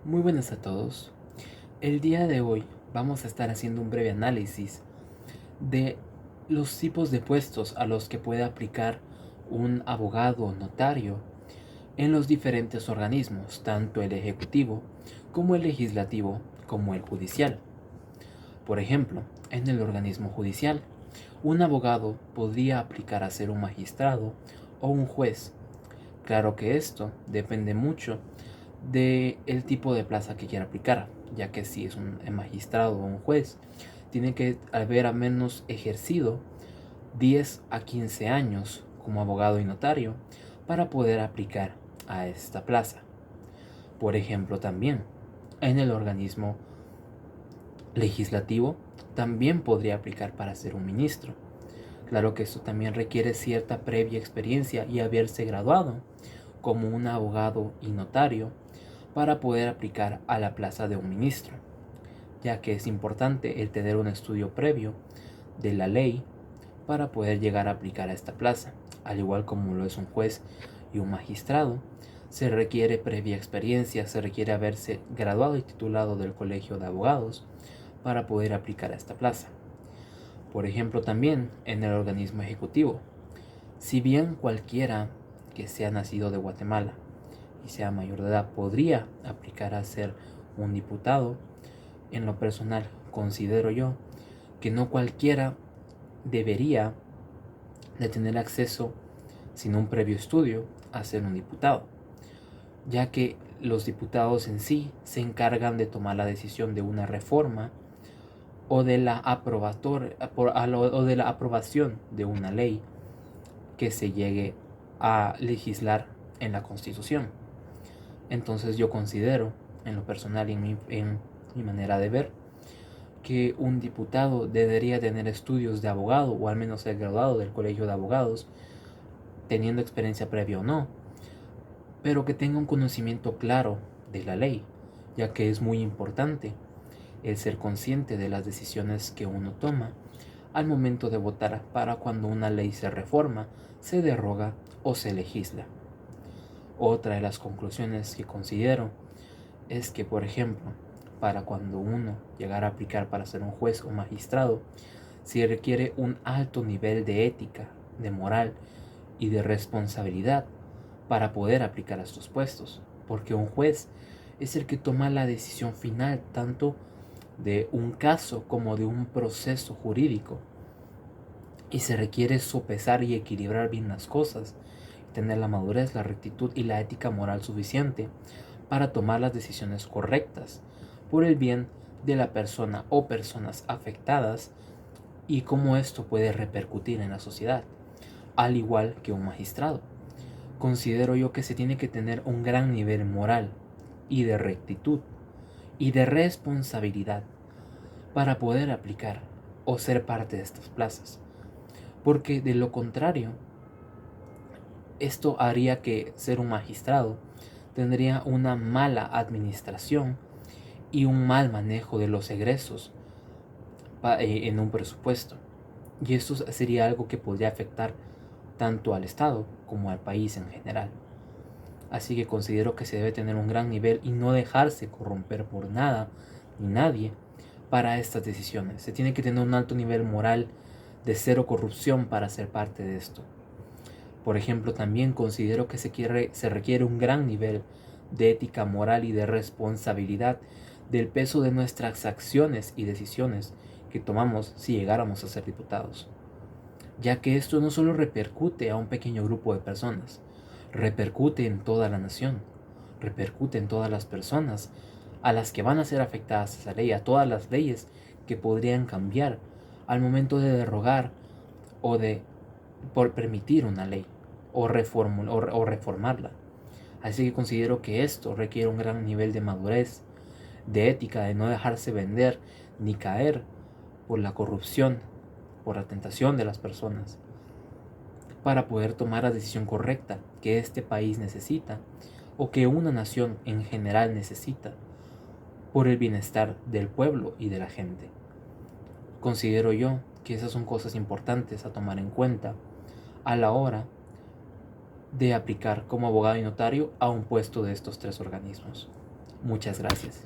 Muy buenas a todos. El día de hoy vamos a estar haciendo un breve análisis de los tipos de puestos a los que puede aplicar un abogado o notario en los diferentes organismos, tanto el ejecutivo como el legislativo como el judicial. Por ejemplo, en el organismo judicial, un abogado podría aplicar a ser un magistrado o un juez. Claro que esto depende mucho del tipo de plaza que quiera aplicar, ya que si es un magistrado o un juez, tiene que haber al menos ejercido 10 a 15 años como abogado y notario para poder aplicar a esta plaza. Por ejemplo, también en el organismo legislativo también podría aplicar para ser un ministro. Claro que esto también requiere cierta previa experiencia y haberse graduado como un abogado y notario para poder aplicar a la plaza de un ministro, ya que es importante el tener un estudio previo de la ley para poder llegar a aplicar a esta plaza. Al igual como lo es un juez y un magistrado, se requiere previa experiencia, se requiere haberse graduado y titulado del Colegio de Abogados para poder aplicar a esta plaza. Por ejemplo, también en el organismo ejecutivo, si bien cualquiera que sea nacido de Guatemala y sea mayor de edad podría aplicar a ser un diputado, en lo personal considero yo que no cualquiera debería de tener acceso sin un previo estudio a ser un diputado, ya que los diputados en sí se encargan de tomar la decisión de una reforma o de la aprobación de una ley que se llegue a legislar en la Constitución. Entonces yo considero, en lo personal y en mi manera de ver, que un diputado debería tener estudios de abogado o al menos ser graduado del Colegio de Abogados, teniendo experiencia previa o no, pero que tenga un conocimiento claro de la ley, ya que es muy importante el ser consciente de las decisiones que uno toma al momento de votar para cuando una ley se reforma, se deroga o se legisla. Otra de las conclusiones que considero es que, por ejemplo, para cuando uno llegara a aplicar para ser un juez o magistrado, se requiere un alto nivel de ética, de moral y de responsabilidad para poder aplicar a estos puestos, porque un juez es el que toma la decisión final tanto de un caso como de un proceso jurídico, y se requiere sopesar y equilibrar bien las cosas, tener la madurez, la rectitud y la ética moral suficiente para tomar las decisiones correctas por el bien de la persona o personas afectadas y cómo esto puede repercutir en la sociedad, al igual que un magistrado. Considero yo que se tiene que tener un gran nivel moral y de rectitud y de responsabilidad para poder aplicar o ser parte de estas plazas, porque de lo contrario, esto haría que ser un magistrado tendría una mala administración y un mal manejo de los egresos en un presupuesto. Y esto sería algo que podría afectar tanto al Estado como al país en general. Así que considero que se debe tener un gran nivel y no dejarse corromper por nada ni nadie para estas decisiones. Se tiene que tener un alto nivel moral de cero corrupción para ser parte de esto. Por ejemplo, también considero que se requiere un gran nivel de ética moral y de responsabilidad del peso de nuestras acciones y decisiones que tomamos si llegáramos a ser diputados, ya que esto no solo repercute a un pequeño grupo de personas, repercute en toda la nación, repercute en todas las personas a las que van a ser afectadas esa ley, a todas las leyes que podrían cambiar al momento de derogar o de por permitir una ley o reformarla. Así que considero que esto requiere un gran nivel de madurez, de ética, de no dejarse vender ni caer por la corrupción, por la tentación de las personas, para poder tomar la decisión correcta que este país necesita o que una nación en general necesita por el bienestar del pueblo y de la gente. Considero yo que esas son cosas importantes a tomar en cuenta a la hora de aplicar como abogado y notario a un puesto de estos tres organismos. Muchas gracias.